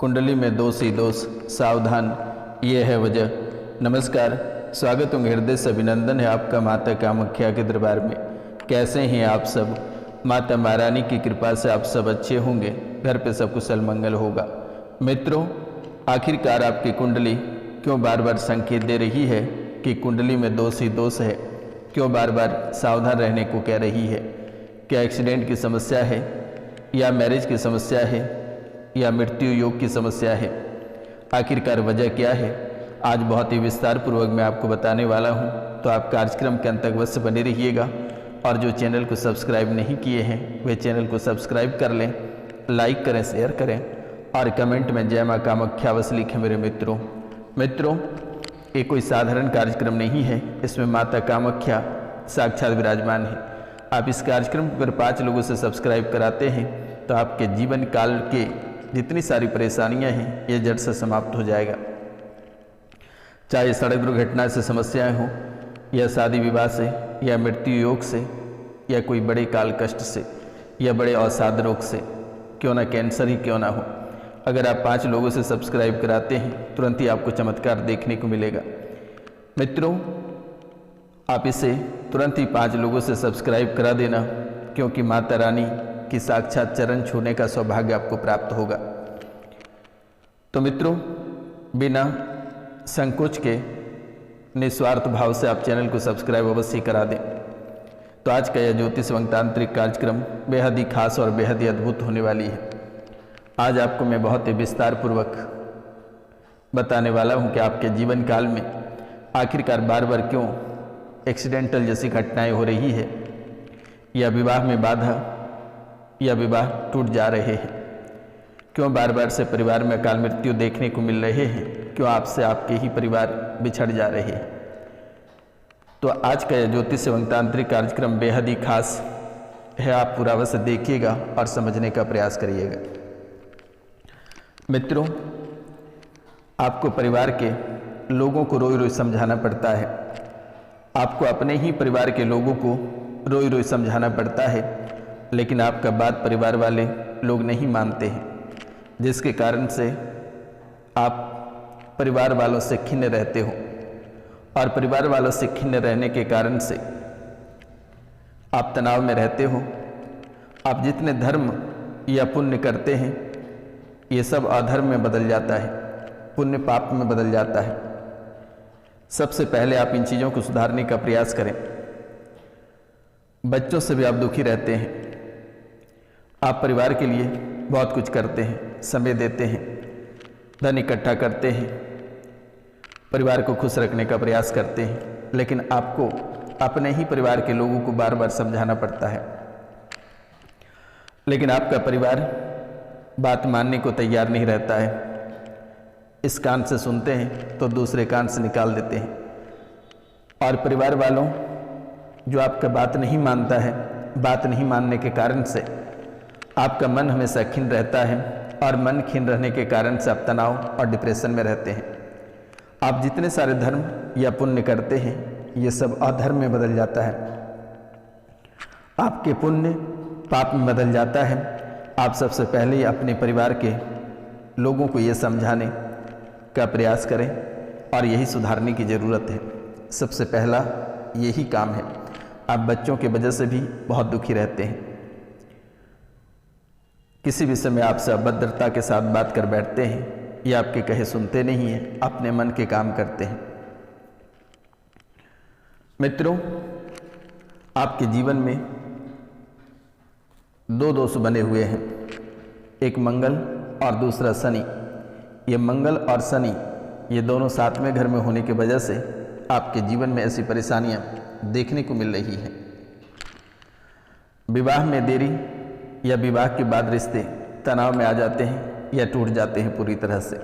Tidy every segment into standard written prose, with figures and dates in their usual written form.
कुंडली में दोष ही दोष, सावधान ये है वजह। नमस्कार, स्वागत हूँ, हृदय से अभिनंदन है आपका माता कामाख्या के दरबार में। कैसे हैं आप सब? माता महारानी की कृपा से आप सब अच्छे होंगे, घर पे सब कुशल मंगल होगा। मित्रों, आखिरकार आपकी कुंडली क्यों बार बार संकेत दे रही है कि कुंडली में दोष ही दोष है? क्यों बार बार सावधान रहने को कह रही है? क्या एक्सीडेंट की समस्या है, या मैरिज की समस्या है, या मृत्यु योग की समस्या है? आखिरकार वजह क्या है? आज बहुत ही विस्तार पूर्वक मैं आपको बताने वाला हूं, तो आप कार्यक्रम के अंत तक अवश्य बने रहिएगा। और जो चैनल को सब्सक्राइब नहीं किए हैं वे चैनल को सब्सक्राइब कर लें, लाइक करें, शेयर करें और कमेंट में जय माँ कामाख्या अवश्य लिखें। मेरे मित्रों, ये कोई साधारण कार्यक्रम नहीं है, इसमें माता कामाख्या साक्षात विराजमान है। आप इस कार्यक्रम को अगर 5 लोगों से सब्सक्राइब कराते हैं तो आपके जीवन काल के जितनी सारी परेशानियां हैं ये जड़ से समाप्त हो जाएगा। चाहे सड़क दुर्घटना से समस्याएं हों, या शादी विवाह से, या मृत्यु योग से, या कोई बड़े काल कष्ट से, या बड़े अवसाद रोग से, क्यों ना कैंसर ही क्यों ना हो। अगर आप 5 लोगों से सब्सक्राइब कराते हैं तुरंत ही आपको चमत्कार देखने को मिलेगा। मित्रों, आप इसे तुरंत ही 5 लोगों से सब्सक्राइब करा देना, क्योंकि माता रानी की साक्षात चरण छूने का सौभाग्य आपको प्राप्त होगा। तो मित्रों, बिना संकोच के निस्वार्थ भाव से आप चैनल को सब्सक्राइब अवश्य करा दें। तो आज का यह ज्योतिष एवं तांत्रिक कार्यक्रम बेहद ही खास और बेहद ही अद्भुत होने वाली है। आज आपको मैं बहुत ही विस्तार पूर्वक बताने वाला हूं कि आपके जीवन काल में आखिरकार बार बार क्यों एक्सीडेंटल जैसी घटनाएं हो रही है, या विवाह में बाधा, या विवाह टूट जा रहे हैं, क्यों बार बार से परिवार में अकाल मृत्यु देखने को मिल रहे हैं, क्यों आपसे आपके ही परिवार बिछड़ जा रहे हैं। तो आज का यह ज्योतिष एवं तांत्रिक कार्यक्रम बेहद ही खास है, आप पूरा अवश्य देखिएगा और समझने का प्रयास करिएगा। मित्रों, आपको परिवार के लोगों को रोई रोई समझाना पड़ता है, आपको अपने ही परिवार के लोगों को रोई रोई समझाना पड़ता है, लेकिन आपका बात परिवार वाले लोग नहीं मानते हैं, जिसके कारण से आप परिवार वालों से खिन्न रहते हो। और परिवार वालों से खिन्न रहने के कारण से आप तनाव में रहते हो। आप जितने धर्म या पुण्य करते हैं ये सब अधर्म में बदल जाता है, पुण्य पाप में बदल जाता है। सबसे पहले आप इन चीज़ों को सुधारने का प्रयास करें। बच्चों से भी आप दुखी रहते हैं, आप परिवार के लिए बहुत कुछ करते हैं, समय देते हैं, धन इकट्ठा करते हैं, परिवार को खुश रखने का प्रयास करते हैं, लेकिन आपको अपने ही परिवार के लोगों को बार बार समझाना पड़ता है। लेकिन आपका परिवार बात मानने को तैयार नहीं रहता है। इस कान से सुनते हैं तो दूसरे कान से निकाल देते हैं। और परिवार वालों जो आपका बात नहीं मानता है, बात नहीं मानने के कारण से आपका मन हमेशा खिन्न रहता है, और मन खिन्न रहने के कारण से आप तनाव और डिप्रेशन में रहते हैं। आप जितने सारे धर्म या पुण्य करते हैं ये सब अधर्म में बदल जाता है, आपके पुण्य पाप में बदल जाता है। आप सबसे पहले ही अपने परिवार के लोगों को ये समझाने का प्रयास करें, और यही सुधारने की ज़रूरत है। सबसे पहला यही काम है। आप बच्चों की वजह से भी बहुत दुखी रहते हैं, किसी भी समय आपसे अभद्रता के साथ बात कर बैठते हैं, ये आपके कहे सुनते नहीं हैं, अपने मन के काम करते हैं। मित्रों, आपके जीवन में 2 दोष बने हुए हैं, एक मंगल और दूसरा शनि। ये मंगल और शनि ये दोनों साथ में घर में होने की वजह से आपके जीवन में ऐसी परेशानियां देखने को मिल रही हैं। विवाह में देरी या विवाह के बाद रिश्ते तनाव में आ जाते हैं या टूट जाते हैं पूरी तरह से।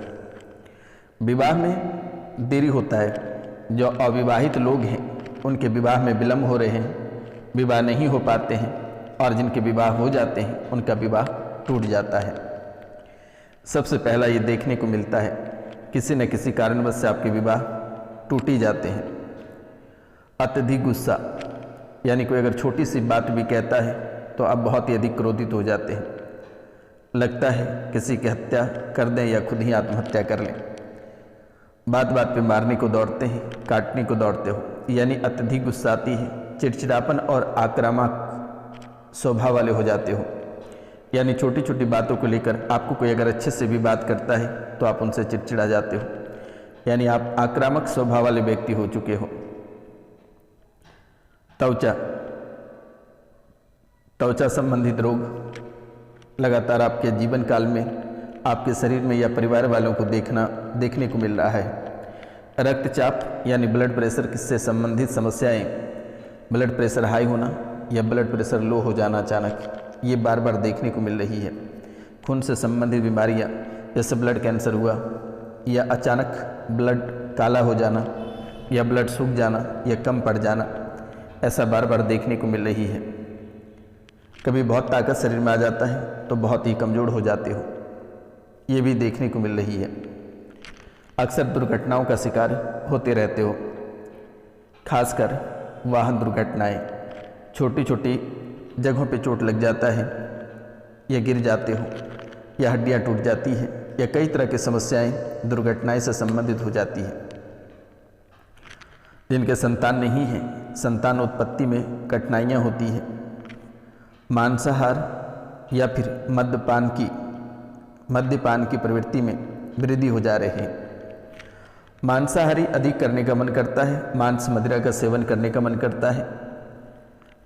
विवाह में देरी होता है, जो अविवाहित लोग हैं उनके विवाह में विलंब हो रहे हैं, विवाह नहीं हो पाते हैं, और जिनके विवाह हो जाते हैं उनका विवाह टूट जाता है। सबसे पहला ये देखने को मिलता है, किसी न किसी कारणवश से आपके विवाह टूट ही जाते हैं। अत्यधिक गुस्सा, यानी कोई अगर छोटी सी बात भी कहता है तो आप बहुत ही अधिक क्रोधित हो जाते हैं। लगता है किसी की हत्या कर दें या खुद ही आत्महत्या कर लें। बात बात पे मारने को दौड़ते हैं, काटने को दौड़ते हो, यानी अत्यधिक गुस्सा आती है, चिड़चिड़ापन और आक्रामक स्वभाव वाले हो जाते हो। यानी छोटी छोटी बातों को लेकर आपको कोई अगर अच्छे से भी बात करता है तो आप उनसे चिड़चिड़ा जाते हो, यानी आप आक्रामक स्वभाव वाले व्यक्ति हो चुके हो। त्वचा संबंधित रोग लगातार आपके जीवन काल में आपके शरीर में या परिवार वालों को देखने को मिल रहा है। रक्तचाप यानी ब्लड प्रेशर से संबंधित समस्याएं, ब्लड प्रेशर हाई होना या ब्लड प्रेशर लो हो जाना अचानक, ये बार बार देखने को मिल रही है। खून से संबंधित बीमारियां जैसे ब्लड कैंसर हुआ या अचानक ब्लड काला हो जाना या ब्लड सूख जाना या कम पड़ जाना, ऐसा बार बार देखने को मिल रही है। कभी बहुत ताकत शरीर में आ जाता है तो बहुत ही कमज़ोर हो जाते हो, ये भी देखने को मिल रही है। अक्सर दुर्घटनाओं का शिकार होते रहते हो, खासकर वाहन दुर्घटनाएं। छोटी छोटी जगहों पे चोट लग जाता है या गिर जाते हो या हड्डियां टूट जाती है या कई तरह की समस्याएं दुर्घटनाएं से संबंधित हो जाती है। जिनके संतान नहीं है, संतान उत्पत्ति में कठिनाइयां होती है। मांसाहार या फिर मद्यपान की प्रवृत्ति में वृद्धि हो जा रही है। मांसाहारी अधिक करने का मन करता है, मांस मदिरा का सेवन करने का मन करता है।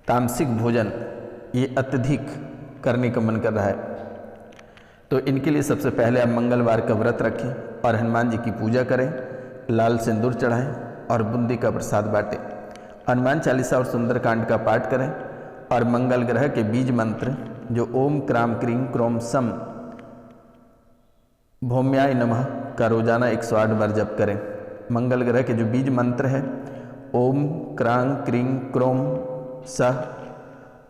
तामसिक भोजन ये अत्यधिक करने का मन कर रहा है। तो इनके लिए सबसे पहले आप मंगलवार का व्रत रखें और हनुमान जी की पूजा करें, लाल सिंदूर चढ़ाएं और बूंदी का प्रसाद बांटें। हनुमान चालीसा और सुंदरकांड का पाठ करें और मंगल ग्रह के बीज मंत्र जो ओम क्राम क्रीम क्रोम सम भौम्याय नमः का रोजाना 108 बार जप करें। मंगल ग्रह के जो बीज मंत्र है ओम क्रांग क्रीं क्रोम स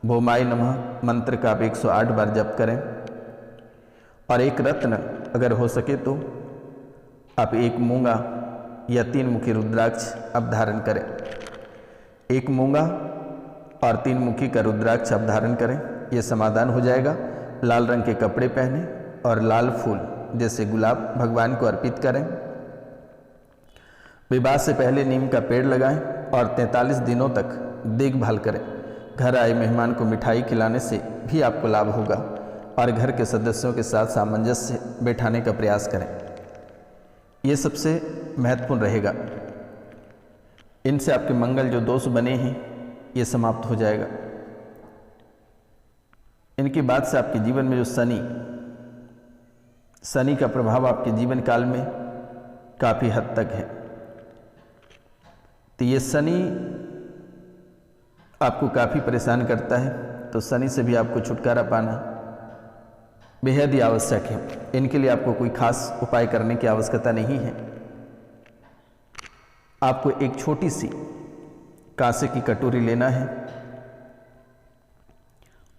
भौमाय नमः मंत्र का आप 108 बार जप करें। और एक रत्न अगर हो सके तो आप एक मूंगा या 3 मुखी रुद्राक्ष आप धारण करें। एक मूंगा और 3 मुखी का रुद्राक्ष आप धारण करें, ये समाधान हो जाएगा। लाल रंग के कपड़े पहने और लाल फूल जैसे गुलाब भगवान को अर्पित करें। विवाह से पहले नीम का पेड़ लगाएं और 43 दिनों तक देखभाल करें। घर आए मेहमान को मिठाई खिलाने से भी आपको लाभ होगा और घर के सदस्यों के साथ सामंजस्य बैठाने का प्रयास करें, ये सबसे महत्वपूर्ण रहेगा। इनसे आपके मंगल जो दोष बने हैं ये समाप्त हो जाएगा। इनके बाद से आपके जीवन में जो शनि का प्रभाव आपके जीवन काल में काफ़ी हद तक है। तो ये शनि आपको काफ़ी परेशान करता है, तो शनि से भी आपको छुटकारा पाना बेहद ही आवश्यक है। इनके लिए आपको कोई खास उपाय करने की आवश्यकता नहीं है। आपको एक छोटी सी कांसे की कटोरी लेना है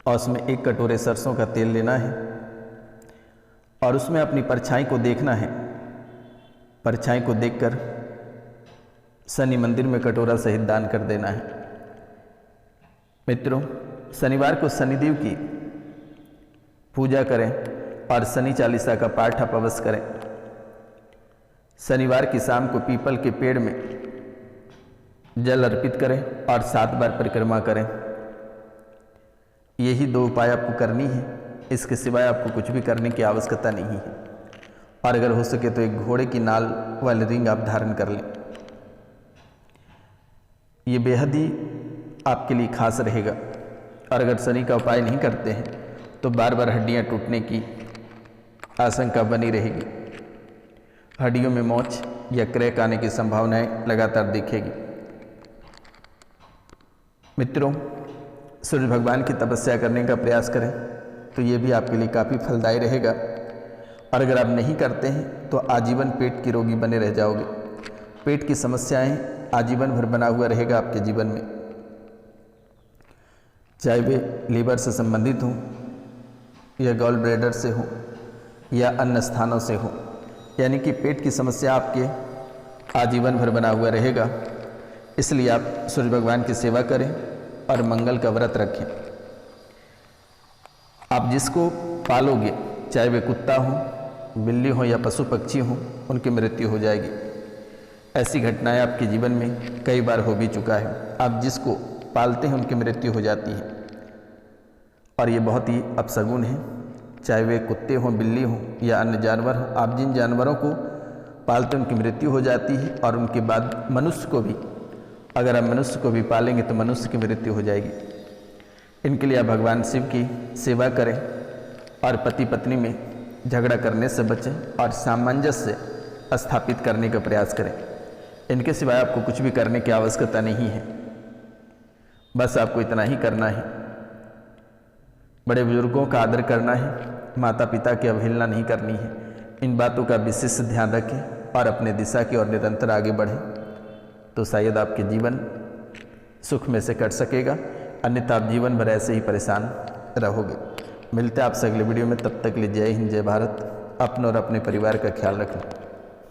और उसमें 1 कटोरे सरसों का तेल लेना है और उसमें अपनी परछाई को देखना है। परछाई को देखकर शनि मंदिर में कटोरा सहित दान कर देना है। मित्रों, शनिवार को शनिदेव की पूजा करें और शनि चालीसा का पाठ आप अवश्य करें। शनिवार की शाम को पीपल के पेड़ में जल अर्पित करें और 7 बार परिक्रमा करें। यही 2 उपाय आपको करनी है, इसके सिवाय आपको कुछ भी करने की आवश्यकता नहीं है। और अगर हो सके तो एक घोड़े की नाल वाली रिंग आप धारण कर लें, ये बेहद ही आपके लिए खास रहेगा। और अगर शनि का उपाय नहीं करते हैं तो बार बार हड्डियां टूटने की आशंका बनी रहेगी। हड्डियों में मोच या क्रैक आने की संभावनाएं लगातार दिखेगी। मित्रों, सूर्य भगवान की तपस्या करने का प्रयास करें तो ये भी आपके लिए काफ़ी फलदायी रहेगा। और अगर आप नहीं करते हैं तो आजीवन पेट के रोगी बने रह जाओगे। पेट की समस्याएं आजीवन भर बना हुआ रहेगा आपके जीवन में, चाहे वे लीवर से संबंधित हों या गॉल ब्लैडर से हो या अन्य स्थानों से हो, यानी कि पेट की समस्या आपके आजीवन भर बना हुआ रहेगा। इसलिए आप सूर्य भगवान की सेवा करें और मंगल का व्रत रखें। आप जिसको पालोगे चाहे वे कुत्ता हो, बिल्ली हो या पशु पक्षी हो, उनकी मृत्यु हो जाएगी। ऐसी घटनाएं आपके जीवन में कई बार हो भी चुका है। आप जिसको पालते हैं उनकी मृत्यु हो जाती है और ये बहुत ही अपशगुन है। चाहे वे कुत्ते हों, बिल्ली हों या अन्य जानवर हों, आप जिन जानवरों को पालते हैं उनकी मृत्यु हो जाती है और उनके बाद मनुष्य को भी, अगर आप मनुष्य को भी पालेंगे तो मनुष्य की मृत्यु हो जाएगी। इनके लिए आप भगवान शिव की सेवा करें और पति पत्नी में झगड़ा करने से बचें और सामंजस्य स्थापित करने का प्रयास करें। इनके सिवाय आपको कुछ भी करने की आवश्यकता नहीं है। बस आपको इतना ही करना है, बड़े बुजुर्गों का आदर करना है, माता पिता की अवहेलना नहीं करनी है। इन बातों का विशेष ध्यान रखें और अपने दिशा की ओर निरंतर आगे बढ़ें, तो शायद आपके जीवन सुख में से कट सकेगा, अन्यथा आप जीवन भर ऐसे ही परेशान रहोगे। मिलते हैं आपसे अगले वीडियो में, तब तक के लिए जय हिंद, जय भारत। अपने और अपने परिवार का ख्याल रखें।